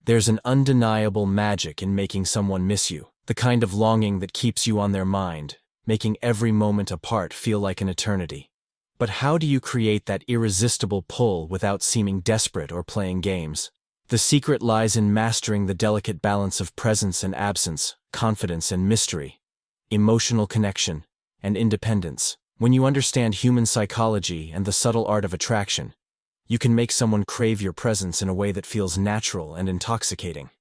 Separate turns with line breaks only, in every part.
There's an undeniable magic in making someone miss you, the kind of longing that keeps you on their mind, making every moment apart feel like an eternity. But how do you create that irresistible pull without seeming desperate or playing games? The secret lies in mastering the delicate balance of presence and absence, confidence and mystery, emotional connection, and independence. When you understand human psychology and the subtle art of attraction, you can make someone crave your presence in a way that feels natural and intoxicating.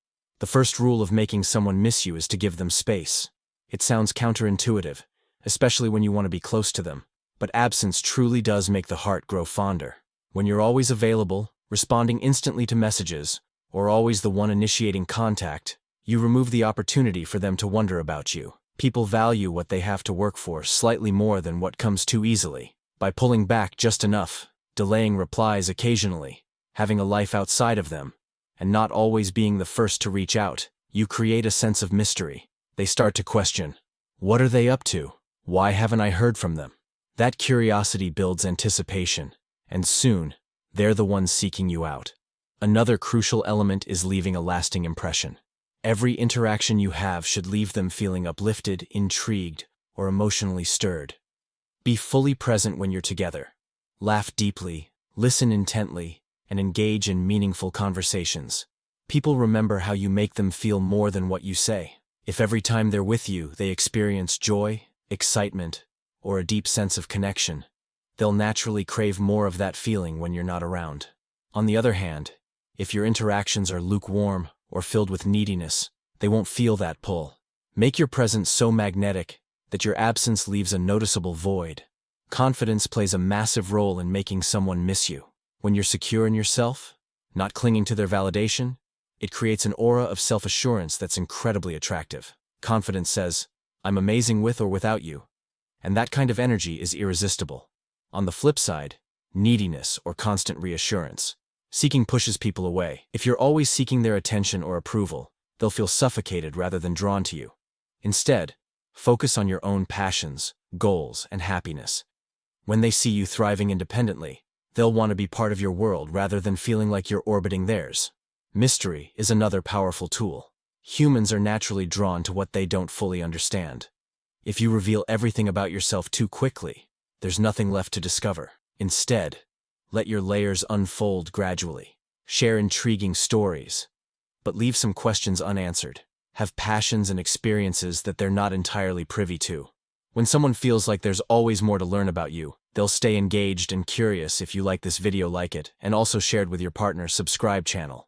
The first rule of making someone miss you is to give them space. It sounds counterintuitive, especially when you want to be close to them, but absence truly does make the heart grow fonder. When you're always available, responding instantly to messages, or always the one initiating contact, you remove the opportunity for them to wonder about you. People value what they have to work for slightly more than what comes too easily. By pulling back just enough, delaying replies occasionally, having a life outside of them, and not always being the first to reach out, you create a sense of mystery. They start to question, what are they up to? Why haven't I heard from them? That curiosity builds anticipation, and soon, they're the ones seeking you out. Another crucial element is leaving a lasting impression. Every interaction you have should leave them feeling uplifted, intrigued, or emotionally stirred. Be fully present when you're together. Laugh deeply, listen intently, and engage in meaningful conversations. People remember how you make them feel more than what you say. If every time they're with you they experience joy, excitement, or a deep sense of connection, they'll naturally crave more of that feeling when you're not around. On the other hand, if your interactions are lukewarm or filled with neediness, they won't feel that pull. Make your presence so magnetic that your absence leaves a noticeable void. Confidence plays a massive role in making someone miss you. When you're secure in yourself, not clinging to their validation, it creates an aura of self-assurance that's incredibly attractive. Confidence says, I'm amazing with or without you, and that kind of energy is irresistible. On the flip side, neediness or constant reassurance. Seeking pushes people away. If you're always seeking their attention or approval, they'll feel suffocated rather than drawn to you. Instead, focus on your own passions, goals, and happiness. When they see you thriving independently, they'll want to be part of your world rather than feeling like you're orbiting theirs. Mystery is another powerful tool. Humans are naturally drawn to what they don't fully understand. If you reveal everything about yourself too quickly, there's nothing left to discover. Instead, let your layers unfold gradually. Share intriguing stories, but leave some questions unanswered. Have passions and experiences that they're not entirely privy to. When someone feels like there's always more to learn about you, they'll stay engaged and curious. If you like this video, like it, and also share it with your partner. Subscribe channel.